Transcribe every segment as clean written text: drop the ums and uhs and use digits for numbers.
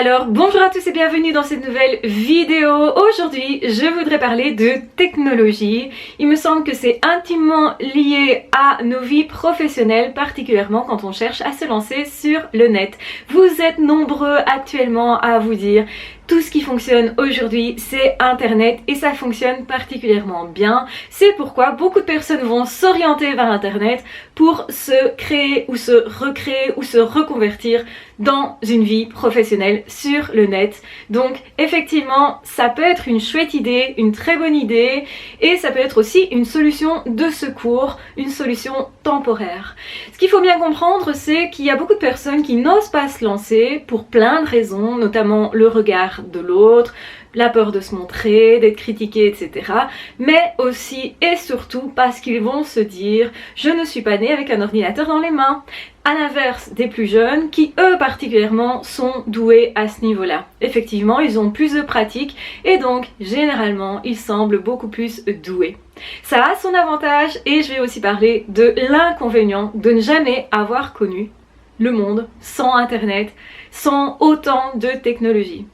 Alors bonjour à tous et bienvenue dans cette nouvelle vidéo. Aujourd'hui je voudrais parler de technologie. Il me semble que c'est intimement lié à nos vies professionnelles, particulièrement quand on cherche à se lancer sur le net. Vous êtes nombreux actuellement à vous dire tout ce qui fonctionne aujourd'hui c'est internet et ça fonctionne particulièrement bien. C'est pourquoi beaucoup de personnes vont s'orienter vers internet pour se créer ou se recréer ou se reconvertir dans une vie professionnelle sur le net. Donc effectivement ça peut être une chouette idée, une très bonne idée, et ça peut être aussi une solution de secours, une solution temporaire. Ce qu'il faut bien comprendre, c'est qu'il y a beaucoup de personnes qui n'osent pas se lancer pour plein de raisons, notamment le regard de l'autre, la peur de se montrer, d'être critiqué, etc. Mais aussi et surtout parce qu'ils vont se dire « je ne suis pas né avec un ordinateur dans les mains ». À l'inverse des plus jeunes qui eux particulièrement sont doués à ce niveau-là. Effectivement, ils ont plus de pratique et donc généralement ils semblent beaucoup plus doués. Ça a son avantage et je vais aussi parler de l'inconvénient de ne jamais avoir connu le monde sans internet, sans autant de technologie.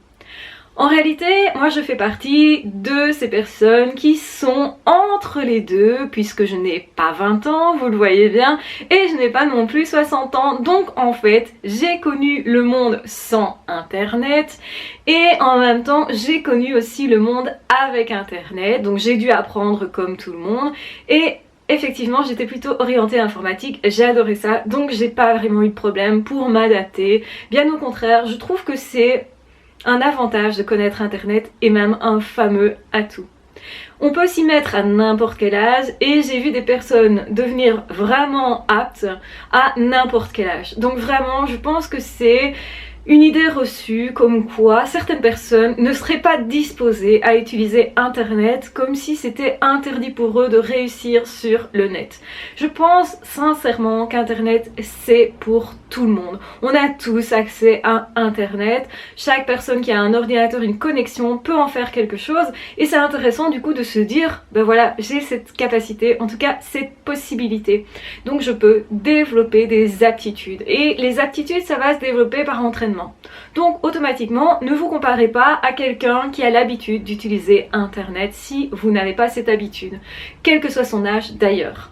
En réalité, moi je fais partie de ces personnes qui sont entre les deux, puisque je n'ai pas 20 ans, vous le voyez bien, et je n'ai pas non plus 60 ans. Donc en fait, j'ai connu le monde sans internet, et en même temps, j'ai connu aussi le monde avec internet, donc j'ai dû apprendre comme tout le monde, et effectivement, j'étais plutôt orientée informatique, j'ai adoré ça, donc j'ai pas vraiment eu de problème pour m'adapter. Bien au contraire, je trouve que c'est un avantage de connaître internet et même un fameux atout. On peut s'y mettre à n'importe quel âge et j'ai vu des personnes devenir vraiment aptes à n'importe quel âge. Donc vraiment, je pense que c'est une idée reçue comme quoi certaines personnes ne seraient pas disposées à utiliser internet comme si c'était interdit pour eux de réussir sur le net. Je pense sincèrement qu'internet c'est pour tout le monde. On a tous accès à internet, chaque personne qui a un ordinateur, une connexion peut en faire quelque chose et c'est intéressant du coup de se dire ben voilà, j'ai cette capacité, en tout cas cette possibilité. Donc je peux développer des aptitudes et les aptitudes ça va se développer par entraînement. Donc automatiquement, ne vous comparez pas à quelqu'un qui a l'habitude d'utiliser internet si vous n'avez pas cette habitude, quel que soit son âge d'ailleurs.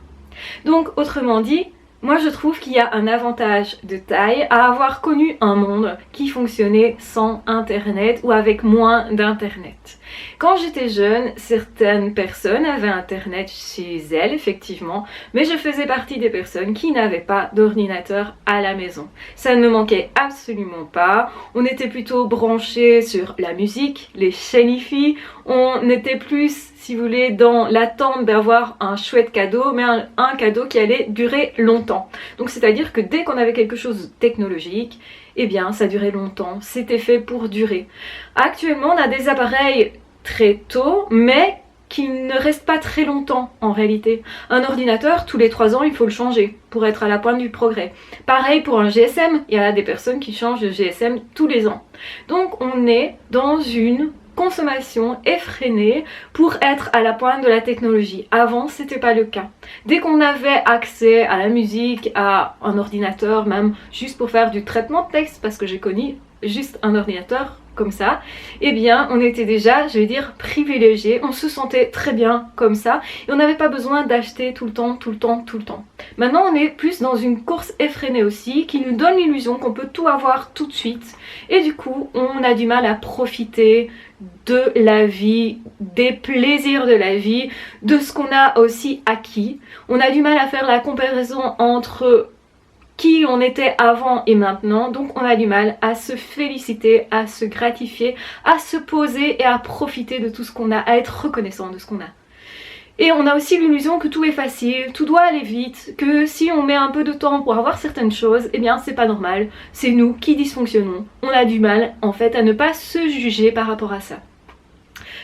Donc autrement dit, moi je trouve qu'il y a un avantage de taille à avoir connu un monde qui fonctionnait sans internet ou avec moins d'internet. Quand j'étais jeune, certaines personnes avaient internet chez elles effectivement, mais je faisais partie des personnes qui n'avaient pas d'ordinateur à la maison. Ça ne me manquait absolument pas, on était plutôt branchés sur la musique, les chaînes hi-fi, on était plus, si vous voulez, dans l'attente d'avoir un chouette cadeau, mais un cadeau qui allait durer longtemps. Donc c'est-à-dire que dès qu'on avait quelque chose de technologique, eh bien ça durait longtemps, c'était fait pour durer. Actuellement on a des appareils très tôt, mais qui ne restent pas très longtemps en réalité. Un ordinateur, tous les 3 ans, il faut le changer pour être à la pointe du progrès. Pareil pour un GSM, il y a des personnes qui changent de GSM tous les ans. Donc on est dans une consommation effrénée pour être à la pointe de la technologie. Avant, c'était pas le cas. Dès qu'on avait accès à la musique, à un ordinateur, même juste pour faire du traitement de texte, parce que j'ai connu juste un ordinateur comme ça, eh bien on était déjà, je vais dire, privilégiés, on se sentait très bien comme ça et on n'avait pas besoin d'acheter tout le temps. Maintenant on est plus dans une course effrénée aussi qui nous donne l'illusion qu'on peut tout avoir tout de suite et du coup on a du mal à profiter de la vie, des plaisirs de la vie, de ce qu'on a aussi acquis. On a du mal à faire la comparaison entre qui on était avant et maintenant, donc on a du mal à se féliciter, à se gratifier, à se poser et à profiter de tout ce qu'on a, à être reconnaissant de ce qu'on a. Et on a aussi l'illusion que tout est facile, tout doit aller vite, que si on met un peu de temps pour avoir certaines choses, eh bien c'est pas normal, c'est nous qui dysfonctionnons. On a du mal en fait à ne pas se juger par rapport à ça.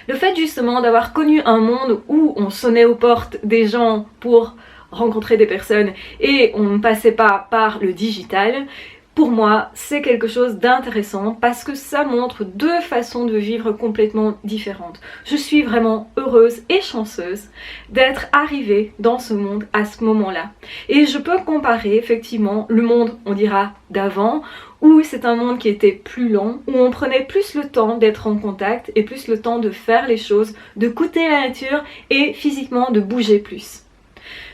Le fait justement d'avoir connu un monde où on sonnait aux portes des gens pour rencontrer des personnes et on ne passait pas par le digital, pour moi c'est quelque chose d'intéressant parce que ça montre deux façons de vivre complètement différentes. Je suis vraiment heureuse et chanceuse d'être arrivée dans ce monde à ce moment-là et je peux comparer effectivement le monde, on dira, d'avant où c'est un monde qui était plus lent, où on prenait plus le temps d'être en contact et plus le temps de faire les choses, de goûter la nature et physiquement de bouger plus.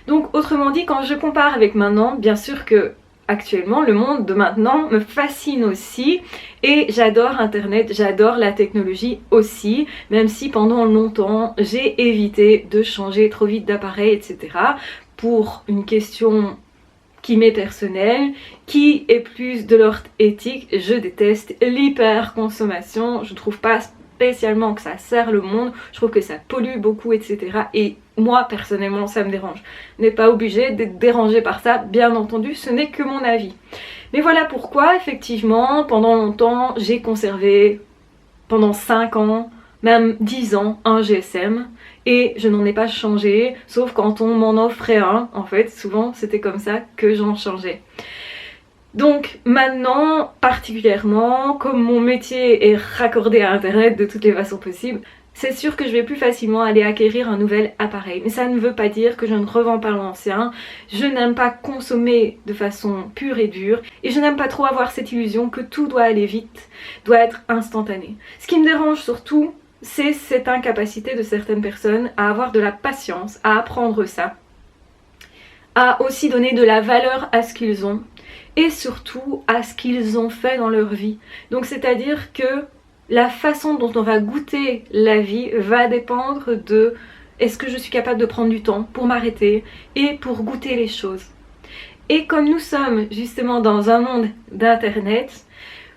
Donc autrement dit, quand je compare avec maintenant, bien sûr que actuellement le monde de maintenant me fascine aussi et j'adore internet, j'adore la technologie aussi, même si pendant longtemps j'ai évité de changer trop vite d'appareil, etc. pour une question qui m'est personnelle, qui est plus de l'ordre éthique. Je déteste l'hyper-consommation, je trouve pas spécialement que ça sert le monde, je trouve que ça pollue beaucoup, etc. Et moi, personnellement, ça me dérange. Vous n'êtes pas obligé d'être dérangé par ça, bien entendu, ce n'est que mon avis. Mais voilà pourquoi, effectivement, pendant longtemps, j'ai conservé, pendant 5 ans, même 10 ans, un GSM. Et je n'en ai pas changé, sauf quand on m'en offrait un. En fait, souvent, c'était comme ça que j'en changeais. Donc maintenant, particulièrement, comme mon métier est raccordé à internet de toutes les façons possibles, c'est sûr que je vais plus facilement aller acquérir un nouvel appareil. Mais ça ne veut pas dire que je ne revends pas l'ancien. Je n'aime pas consommer de façon pure et dure. Et je n'aime pas trop avoir cette illusion que tout doit aller vite, doit être instantané. Ce qui me dérange surtout, c'est cette incapacité de certaines personnes à avoir de la patience, à apprendre ça, à aussi donner de la valeur à ce qu'ils ont et surtout à ce qu'ils ont fait dans leur vie. Donc c'est-à-dire que la façon dont on va goûter la vie va dépendre de est-ce que je suis capable de prendre du temps pour m'arrêter et pour goûter les choses. Et comme nous sommes justement dans un monde d'internet,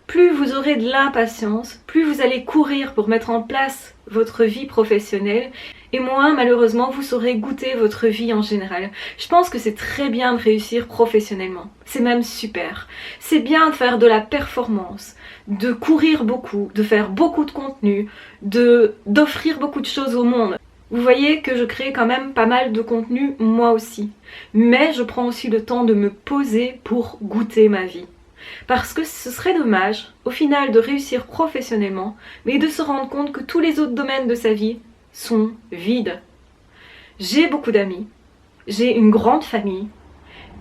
plus vous aurez de l'impatience, plus vous allez courir pour mettre en place votre vie professionnelle et moins malheureusement vous saurez goûter votre vie en général. Je pense que c'est très bien de réussir professionnellement, c'est même super. C'est bien de faire de la performance, de courir beaucoup, de faire beaucoup de contenu, d'offrir beaucoup de choses au monde. Vous voyez que je crée quand même pas mal de contenu moi aussi, mais je prends aussi le temps de me poser pour goûter ma vie. Parce que ce serait dommage, au final, de réussir professionnellement, mais de se rendre compte que tous les autres domaines de sa vie sont vides. J'ai beaucoup d'amis, j'ai une grande famille,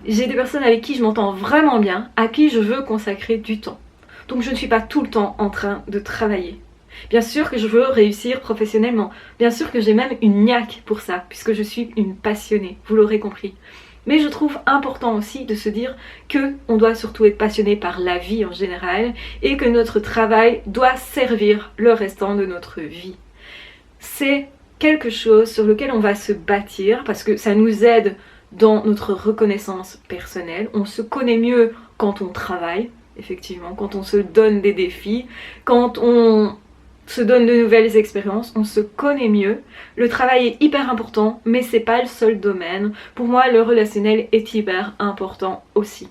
j'ai des personnes avec qui je m'entends vraiment bien, à qui je veux consacrer du temps. Donc je ne suis pas tout le temps en train de travailler. Bien sûr que je veux réussir professionnellement, bien sûr que j'ai même une niaque pour ça, puisque je suis une passionnée, vous l'aurez compris. Mais je trouve important aussi de se dire qu'on doit surtout être passionné par la vie en général et que notre travail doit servir le restant de notre vie. C'est quelque chose sur lequel on va se bâtir parce que ça nous aide dans notre reconnaissance personnelle. On se connaît mieux quand on travaille, effectivement, quand on se donne des défis, quand on se donne de nouvelles expériences, on se connaît mieux. Le travail est hyper important, mais c'est pas le seul domaine. Pour moi, le relationnel est hyper important aussi.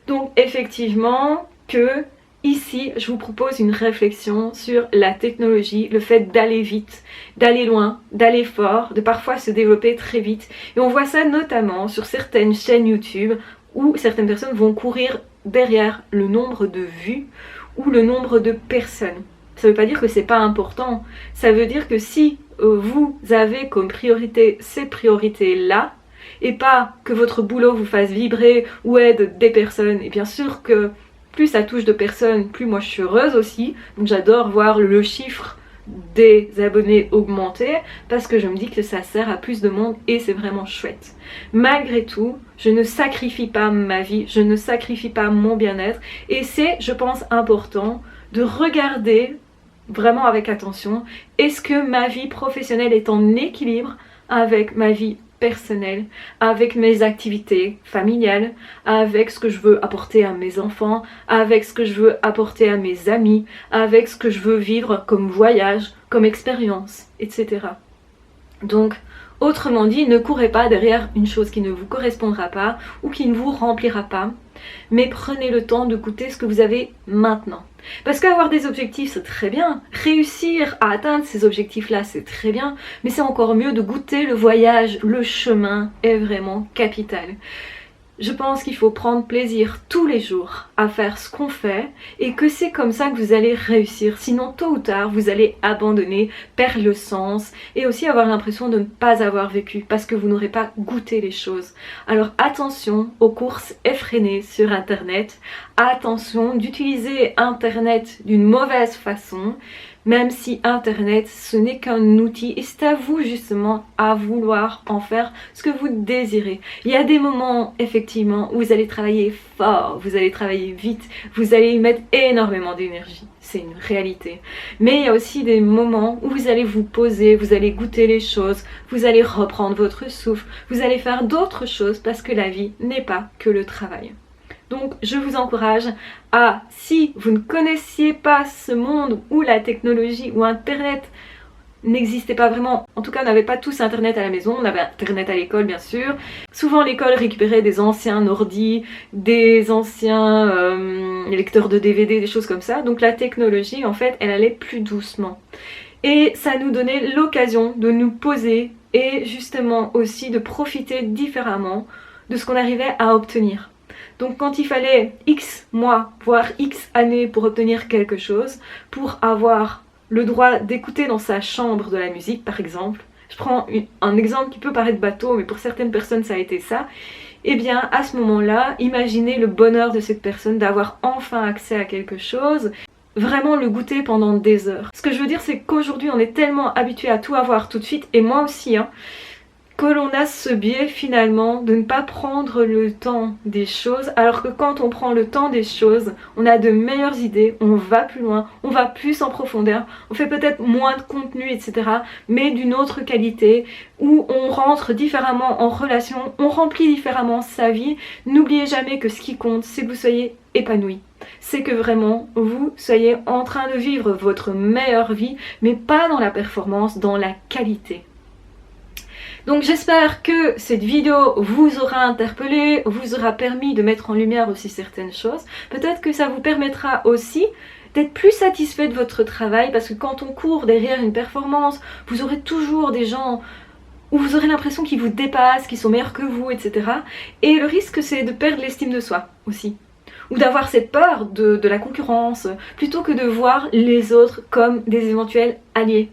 Donc effectivement que ici, je vous propose une réflexion sur la technologie, le fait d'aller vite, d'aller loin, d'aller fort, de parfois se développer très vite. Et on voit ça notamment sur certaines chaînes YouTube où certaines personnes vont courir derrière le nombre de vues ou le nombre de personnes. Ça ne veut pas dire que c'est pas important. Ça veut dire que si vous avez comme priorité ces priorités-là, et pas que votre boulot vous fasse vibrer ou aide des personnes, et bien sûr que plus ça touche de personnes, plus moi je suis heureuse aussi. Donc j'adore voir le chiffre des abonnés augmenter parce que je me dis que ça sert à plus de monde et c'est vraiment chouette. Malgré tout, je ne sacrifie pas ma vie, je ne sacrifie pas mon bien-être et c'est, je pense, important de regarder vraiment avec attention, est-ce que ma vie professionnelle est en équilibre avec ma vie personnelle, avec mes activités familiales, avec ce que je veux apporter à mes enfants, avec ce que je veux apporter à mes amis, avec ce que je veux vivre comme voyage, comme expérience, etc. Donc, autrement dit, ne courez pas derrière une chose qui ne vous correspondra pas ou qui ne vous remplira pas, mais prenez le temps de goûter ce que vous avez maintenant. Parce qu'avoir des objectifs, c'est très bien. Réussir à atteindre ces objectifs-là, c'est très bien. Mais c'est encore mieux de goûter le voyage, le chemin est vraiment capital. Je pense qu'il faut prendre plaisir tous les jours à faire ce qu'on fait et que c'est comme ça que vous allez réussir. Sinon, tôt ou tard, vous allez abandonner, perdre le sens et aussi avoir l'impression de ne pas avoir vécu parce que vous n'aurez pas goûté les choses. Alors attention aux courses effrénées sur Internet. Attention d'utiliser Internet d'une mauvaise façon. Même si Internet, ce n'est qu'un outil et c'est à vous justement à vouloir en faire ce que vous désirez. Il y a des moments effectivement où vous allez travailler fort, vous allez travailler vite, vous allez y mettre énormément d'énergie. C'est une réalité. Mais il y a aussi des moments où vous allez vous poser, vous allez goûter les choses, vous allez reprendre votre souffle, vous allez faire d'autres choses parce que la vie n'est pas que le travail. Donc je vous encourage à, si vous ne connaissiez pas ce monde où la technologie ou Internet n'existait pas vraiment, en tout cas on n'avait pas tous Internet à la maison, on avait Internet à l'école bien sûr. Souvent l'école récupérait des anciens ordi, des anciens lecteurs de DVD, des choses comme ça. Donc la technologie en fait elle allait plus doucement. Et ça nous donnait l'occasion de nous poser et justement aussi de profiter différemment de ce qu'on arrivait à obtenir. Donc quand il fallait X mois, voire X années pour obtenir quelque chose, pour avoir le droit d'écouter dans sa chambre de la musique par exemple, je prends un exemple qui peut paraître bateau, mais pour certaines personnes ça a été ça, et bien à ce moment-là, imaginez le bonheur de cette personne d'avoir enfin accès à quelque chose, vraiment le goûter pendant des heures. Ce que je veux dire c'est qu'aujourd'hui on est tellement habitué à tout avoir tout de suite, et moi aussi, que l'on a ce biais finalement de ne pas prendre le temps des choses, alors que quand on prend le temps des choses, on a de meilleures idées, on va plus loin, on va plus en profondeur, on fait peut-être moins de contenu, etc. mais d'une autre qualité, où on rentre différemment en relation, on remplit différemment sa vie. N'oubliez jamais que ce qui compte, c'est que vous soyez épanoui. C'est que vraiment vous soyez en train de vivre votre meilleure vie, mais pas dans la performance, dans la qualité. Donc j'espère que cette vidéo vous aura interpellé, vous aura permis de mettre en lumière aussi certaines choses. Peut-être que ça vous permettra aussi d'être plus satisfait de votre travail, parce que quand on court derrière une performance, vous aurez toujours des gens où vous aurez l'impression qu'ils vous dépassent, qu'ils sont meilleurs que vous, etc. Et le risque c'est de perdre l'estime de soi aussi. Ou d'avoir cette peur de la concurrence, plutôt que de voir les autres comme des éventuels alliés.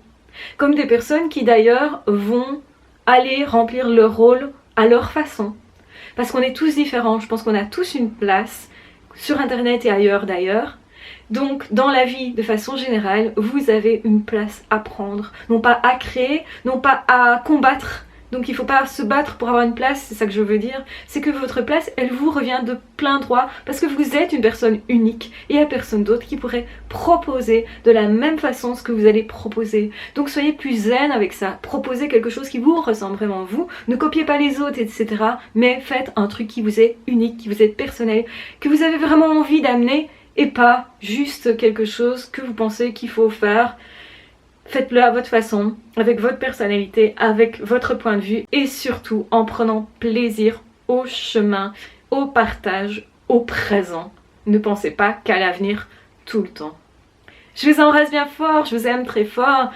Comme des personnes qui d'ailleurs vont aller remplir leur rôle à leur façon. Parce qu'on est tous différents, je pense qu'on a tous une place, sur Internet et ailleurs d'ailleurs. Donc dans la vie de façon générale, vous avez une place à prendre, non pas à créer, non pas à combattre. Donc il ne faut pas se battre pour avoir une place, c'est ça que je veux dire. C'est que votre place, elle vous revient de plein droit parce que vous êtes une personne unique et il n'y a personne d'autre qui pourrait proposer de la même façon ce que vous allez proposer. Donc soyez plus zen avec ça, proposez quelque chose qui vous ressemble vraiment vous, ne copiez pas les autres, etc. mais faites un truc qui vous est unique, qui vous est personnel, que vous avez vraiment envie d'amener et pas juste quelque chose que vous pensez qu'il faut faire. Faites-le à votre façon, avec votre personnalité, avec votre point de vue et surtout en prenant plaisir au chemin, au partage, au présent. Ne pensez pas qu'à l'avenir tout le temps. Je vous embrasse bien fort, je vous aime très fort.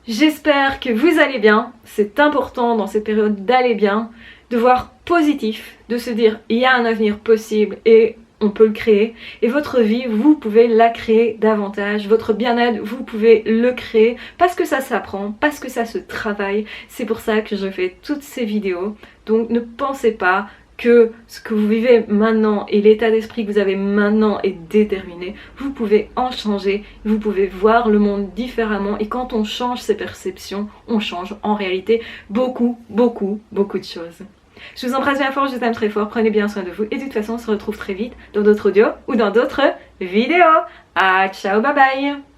J'espère que vous allez bien. C'est important dans cette période d'aller bien, de voir positif, de se dire il y a un avenir possible et on peut le créer. Et votre vie, vous pouvez la créer davantage. Votre bien-être, vous pouvez le créer parce que ça s'apprend, parce que ça se travaille. C'est pour ça que je fais toutes ces vidéos. Donc ne pensez pas que ce que vous vivez maintenant et l'état d'esprit que vous avez maintenant est déterminé. Vous pouvez en changer, vous pouvez voir le monde différemment et quand on change ses perceptions, on change en réalité beaucoup de choses. Je vous embrasse bien fort, je vous aime très fort, prenez bien soin de vous et de toute façon on se retrouve très vite dans d'autres audios ou dans d'autres vidéos. Ah, ciao, bye bye.